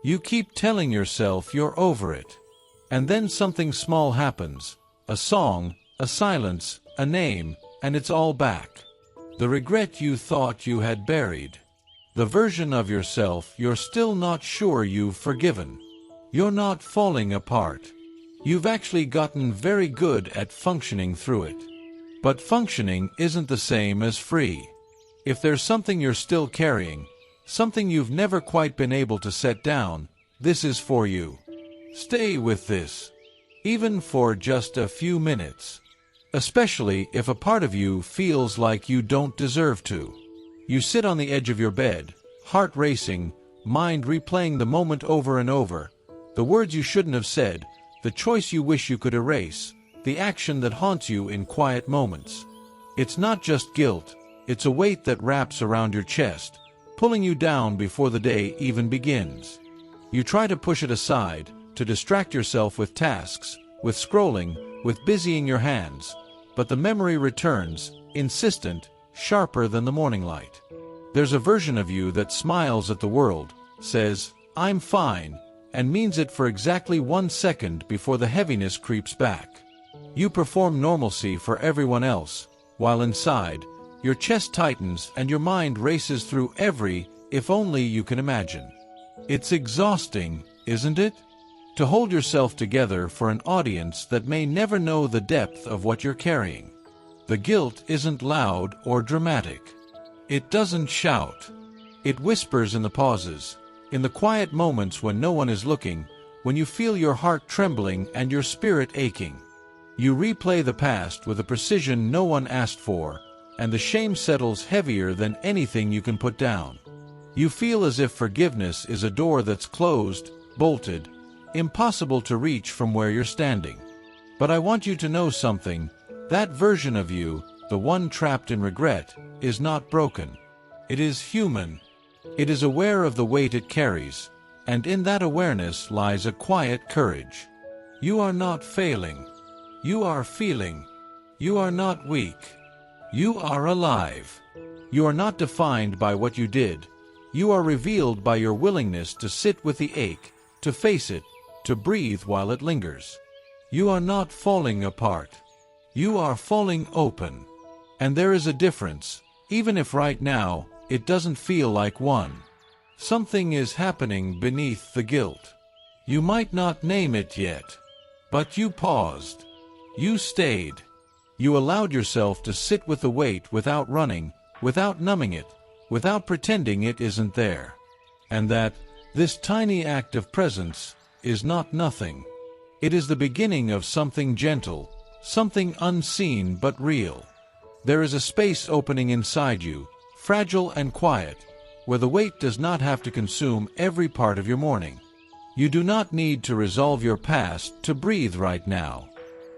You keep telling yourself you're over it. And then something small happens. A song, a silence, a name, and it's all back. The regret you thought you had buried. The version of yourself you're still not sure you've forgiven. You're not falling apart. You've actually gotten very good at functioning through it. But functioning isn't the same as free. If there's something you're still carrying, something you've never quite been able to set down, this is for you. Stay with this, even for just a few minutes. Especially if a part of you feels like you don't deserve to. You sit on the edge of your bed, heart racing, mind replaying the moment over and over, the words you shouldn't have said, the choice you wish you could erase, the action that haunts you in quiet moments. It's not just guilt, it's a weight that wraps around your chest, pulling you down before the day even begins. You try to push it aside, to distract yourself with tasks, with scrolling, with busying your hands, but the memory returns, insistent, sharper than the morning light. There's a version of you that smiles at the world, says, "I'm fine," and means it for exactly 1 second before the heaviness creeps back. You perform normalcy for everyone else, while inside, your chest tightens and your mind races through every "if only" you can imagine. It's exhausting, isn't it? To hold yourself together for an audience that may never know the depth of what you're carrying. The guilt isn't loud or dramatic. It doesn't shout. It whispers in the pauses, in the quiet moments when no one is looking, when you feel your heart trembling and your spirit aching. You replay the past with a precision no one asked for, and the shame settles heavier than anything you can put down. You feel as if forgiveness is a door that's closed, bolted, impossible to reach from where you're standing. But I want you to know something. That version of you, the one trapped in regret, is not broken. It is human. It is aware of the weight it carries, and in that awareness lies a quiet courage. You are not failing. You are feeling. You are not weak. You are alive. You are not defined by what you did. You are revealed by your willingness to sit with the ache, to face it, to breathe while it lingers. You are not falling apart. You are falling open. And there is a difference, even if right now it doesn't feel like one. Something is happening beneath the guilt. You might not name it yet, but you paused. You stayed. You allowed yourself to sit with the weight without running, without numbing it, without pretending it isn't there. And that, this tiny act of presence, is not nothing. It is the beginning of something gentle, something unseen but real. There is a space opening inside you, fragile and quiet, where the weight does not have to consume every part of your morning. You do not need to resolve your past to breathe right now.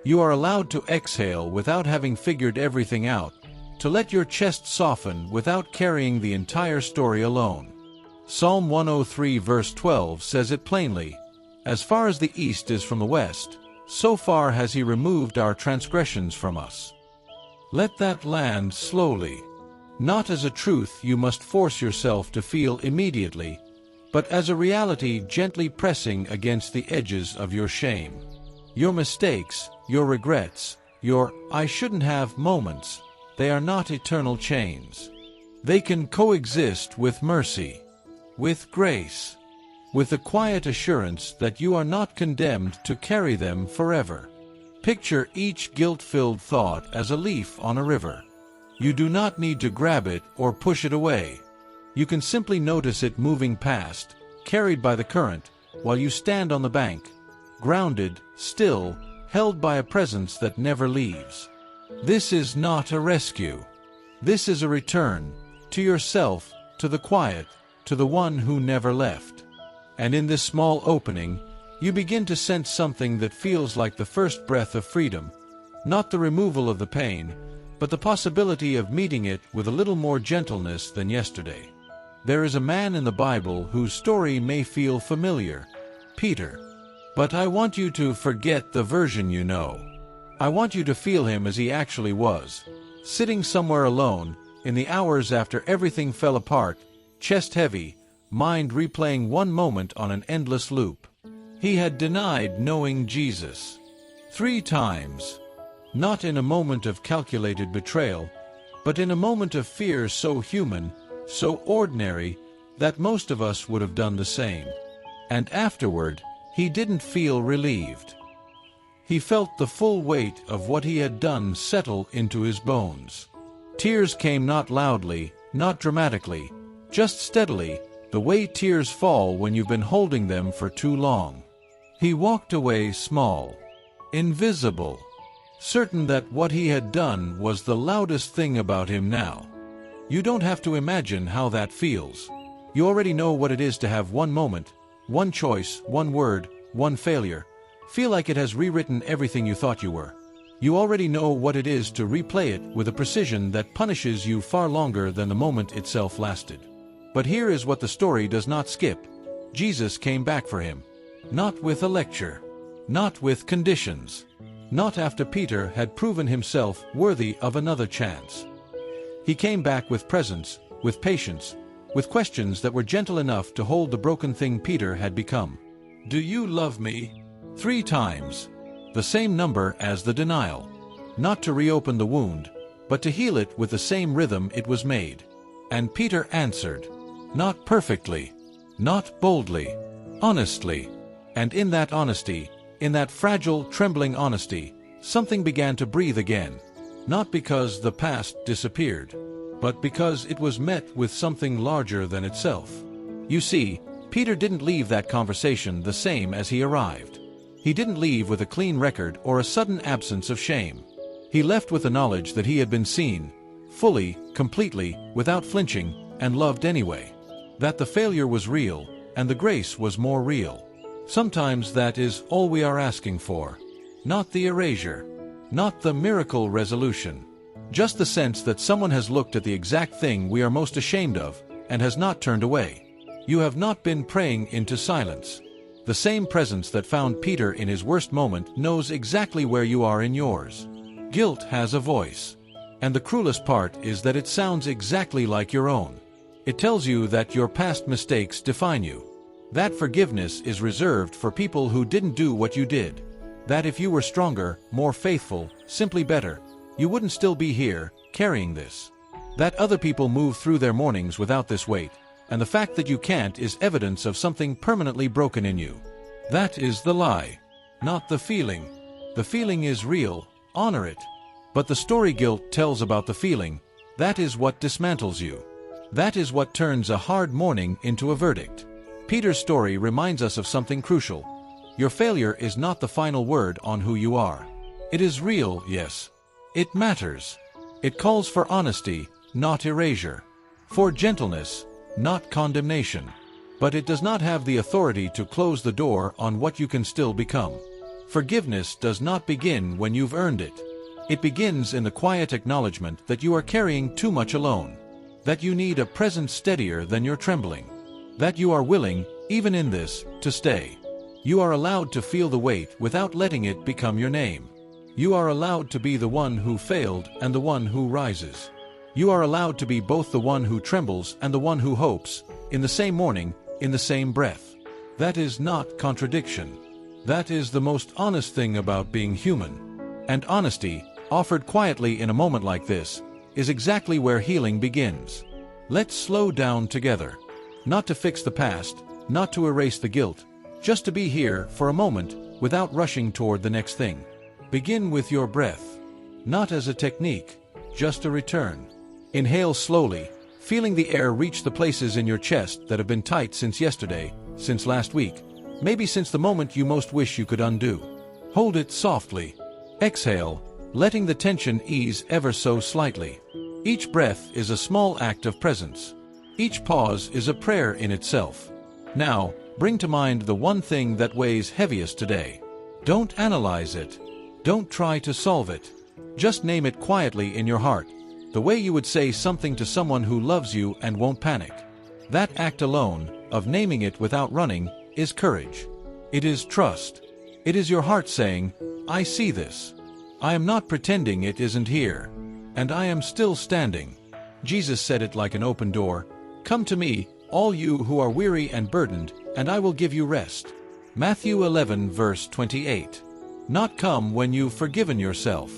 You are allowed to exhale without having figured everything out, to let your chest soften without carrying the entire story alone. Psalm 103 verse 12 says it plainly, "As far as the east is from the west, so far has he removed our transgressions from us." Let that land slowly, not as a truth you must force yourself to feel immediately, but as a reality gently pressing against the edges of your shame. Your mistakes, your regrets, your "I shouldn't have" moments, they are not eternal chains. They can coexist with mercy, with grace, with the quiet assurance that you are not condemned to carry them forever. Picture each guilt-filled thought as a leaf on a river. You do not need to grab it or push it away. You can simply notice it moving past, carried by the current, while you stand on the bank, grounded, still, held by a presence that never leaves. This is not a rescue. This is a return, to yourself, to the quiet, to the one who never left. And in this small opening, you begin to sense something that feels like the first breath of freedom, not the removal of the pain, but the possibility of meeting it with a little more gentleness than yesterday. There is a man in the Bible whose story may feel familiar, Peter. But I want you to forget the version you know. I want you to feel him as he actually was, sitting somewhere alone, in the hours after everything fell apart, chest heavy, mind replaying one moment on an endless loop. He had denied knowing Jesus 3 times, not in a moment of calculated betrayal, but in a moment of fear so human, so ordinary, that most of us would have done the same. And afterward, he didn't feel relieved. He felt the full weight of what he had done settle into his bones. Tears came not loudly, not dramatically, just steadily, the way tears fall when you've been holding them for too long. He walked away small, invisible, certain that what he had done was the loudest thing about him now. You don't have to imagine how that feels. You already know what it is to have one moment, one choice, one word, one failure, feel like it has rewritten everything you thought you were. You already know what it is to replay it with a precision that punishes you far longer than the moment itself lasted. But here is what the story does not skip. Jesus came back for him. Not with a lecture. Not with conditions. Not after Peter had proven himself worthy of another chance. He came back with presence, with patience, with questions that were gentle enough to hold the broken thing Peter had become. Do you love me? 3 times. The same number as the denial. Not to reopen the wound, but to heal it with the same rhythm it was made. And Peter answered. Not perfectly. Not boldly. Honestly. And in that honesty, in that fragile, trembling honesty, something began to breathe again. Not because the past disappeared, but because it was met with something larger than itself. You see, Peter didn't leave that conversation the same as he arrived. He didn't leave with a clean record or a sudden absence of shame. He left with the knowledge that he had been seen, fully, completely, without flinching, and loved anyway. That the failure was real, and the grace was more real. Sometimes that is all we are asking for. Not the erasure. Not the miracle resolution. Just the sense that someone has looked at the exact thing we are most ashamed of, and has not turned away. You have not been praying into silence. The same presence that found Peter in his worst moment knows exactly where you are in yours. Guilt has a voice. And the cruelest part is that it sounds exactly like your own. It tells you that your past mistakes define you. That forgiveness is reserved for people who didn't do what you did. That if you were stronger, more faithful, simply better, you wouldn't still be here, carrying this. That other people move through their mornings without this weight, and the fact that you can't is evidence of something permanently broken in you. That is the lie, not the feeling. The feeling is real, honor it. But the story guilt tells about the feeling, that is what dismantles you. That is what turns a hard morning into a verdict. Peter's story reminds us of something crucial. Your failure is not the final word on who you are. It is real, yes. It matters. It calls for honesty, not erasure. For gentleness, not condemnation. But it does not have the authority to close the door on what you can still become. Forgiveness does not begin when you've earned it. It begins in the quiet acknowledgement that you are carrying too much alone. That you need a presence steadier than your trembling. That you are willing, even in this, to stay. You are allowed to feel the weight without letting it become your name. You are allowed to be the one who failed and the one who rises. You are allowed to be both the one who trembles and the one who hopes, in the same morning, in the same breath. That is not contradiction. That is the most honest thing about being human. And honesty, offered quietly in a moment like this, is exactly where healing begins. Let's slow down together. Not to fix the past, not to erase the guilt, just to be here for a moment without rushing toward the next thing. Begin with your breath. Not as a technique, just a return. Inhale slowly, feeling the air reach the places in your chest that have been tight since yesterday, since last week, maybe since the moment you most wish you could undo. Hold it softly. Exhale, letting the tension ease ever so slightly. Each breath is a small act of presence. Each pause is a prayer in itself. Now, bring to mind the one thing that weighs heaviest today. Don't analyze it. Don't try to solve it. Just name it quietly in your heart, the way you would say something to someone who loves you and won't panic. That act alone, of naming it without running, is courage. It is trust. It is your heart saying, I see this. I am not pretending it isn't here. And I am still standing. Jesus said it like an open door. Come to me, all you who are weary and burdened, and I will give you rest. Matthew 11 verse 28. Not come when you've forgiven yourself.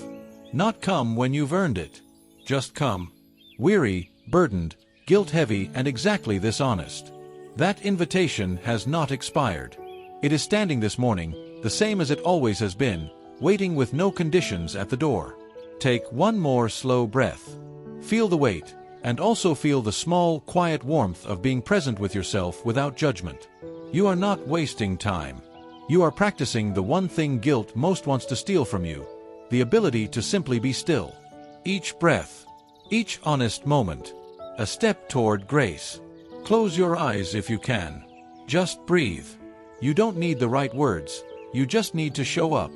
Not come when you've earned it. Just come. Weary, burdened, guilt-heavy, and exactly this honest. That invitation has not expired. It is standing this morning, the same as it always has been, waiting with no conditions at the door. Take one more slow breath. Feel the weight, and also feel the small, quiet warmth of being present with yourself without judgment. You are not wasting time. You are practicing the one thing guilt most wants to steal from you, the ability to simply be still. Each breath, each honest moment, a step toward grace. Close your eyes if you can. Just breathe. You don't need the right words, you just need to show up.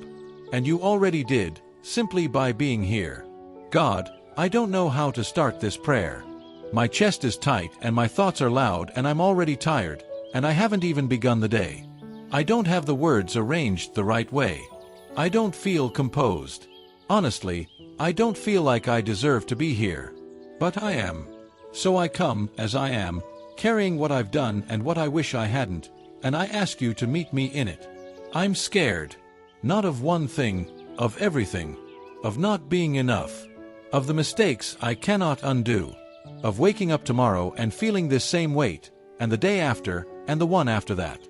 And you already did, simply by being here. God, I don't know how to start this prayer. My chest is tight and my thoughts are loud and I'm already tired, and I haven't even begun the day. I don't have the words arranged the right way. I don't feel composed. Honestly, I don't feel like I deserve to be here. But I am. So I come as I am, carrying what I've done and what I wish I hadn't, and I ask you to meet me in it. I'm scared. Not of one thing, of everything. Of not being enough. Of the mistakes I cannot undo. Of waking up tomorrow and feeling this same weight, and the day after, and the one after that.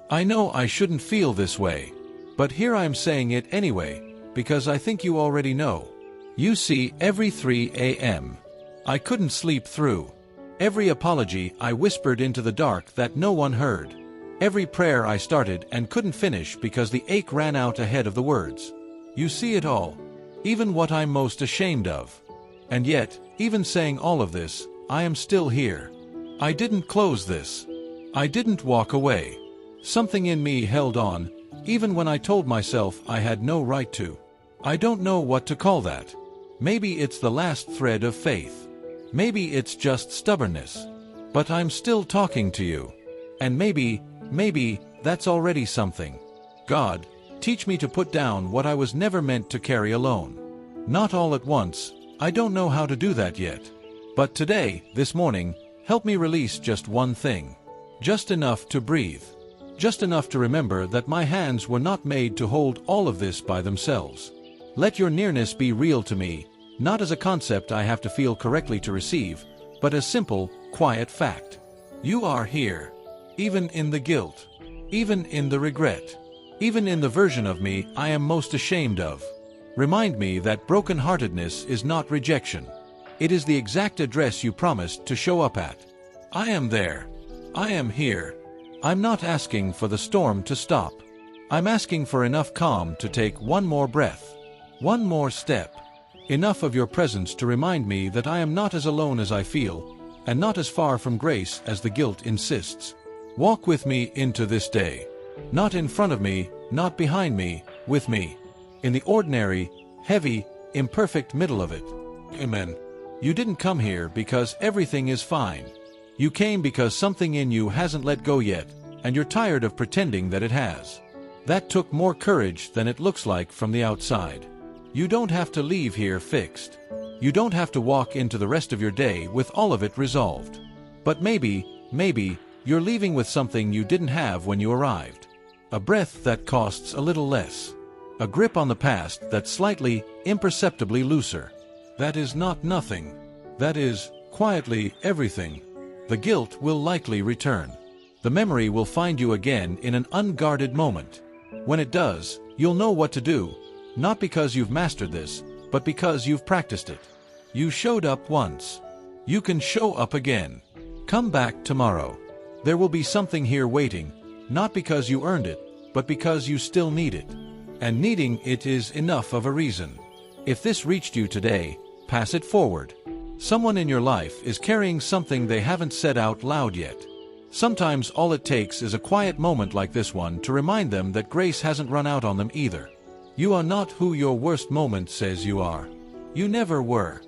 I know I shouldn't feel this way. But here I'm saying it anyway, because I think you already know. You see, every 3 a.m. I couldn't sleep through. Every apology I whispered into the dark that no one heard. Every prayer I started and couldn't finish because the ache ran out ahead of the words. You see it all. Even what I'm most ashamed of. And yet, even saying all of this, I am still here. I didn't close this. I didn't walk away. Something in me held on, even when I told myself I had no right to. I don't know what to call that. Maybe it's the last thread of faith. Maybe it's just stubbornness. But I'm still talking to you. And maybe that's already something. God, teach me to put down what I was never meant to carry alone. Not all at once, I don't know how to do that yet. But today, this morning, help me release just one thing. Just enough to breathe. Just enough to remember that my hands were not made to hold all of this by themselves. Let your nearness be real to me, not as a concept I have to feel correctly to receive, but a simple, quiet fact. You are here. Even in the guilt. Even in the regret. Even in the version of me I am most ashamed of. Remind me that brokenheartedness is not rejection. It is the exact address you promised to show up at. I am there. I am here. I'm not asking for the storm to stop. I'm asking for enough calm to take one more breath. One more step. Enough of your presence to remind me that I am not as alone as I feel, and not as far from grace as the guilt insists. Walk with me into this day. Not in front of me, not behind me, with me. In the ordinary, heavy, imperfect middle of it. Amen. You didn't come here because everything is fine. You came because something in you hasn't let go yet, and you're tired of pretending that it has. That took more courage than it looks like from the outside. You don't have to leave here fixed. You don't have to walk into the rest of your day with all of it resolved. But maybe, you're leaving with something you didn't have when you arrived. A breath that costs a little less. A grip on the past that's slightly, imperceptibly looser. That is not nothing. That is, quietly, everything. The guilt will likely return. The memory will find you again in an unguarded moment. When it does, you'll know what to do, not because you've mastered this, but because you've practiced it. You showed up once. You can show up again. Come back tomorrow. There will be something here waiting, not because you earned it, but because you still need it. And needing it is enough of a reason. If this reached you today, pass it forward. Someone in your life is carrying something they haven't said out loud yet. Sometimes all it takes is a quiet moment like this one to remind them that grace hasn't run out on them either. You are not who your worst moment says you are. You never were.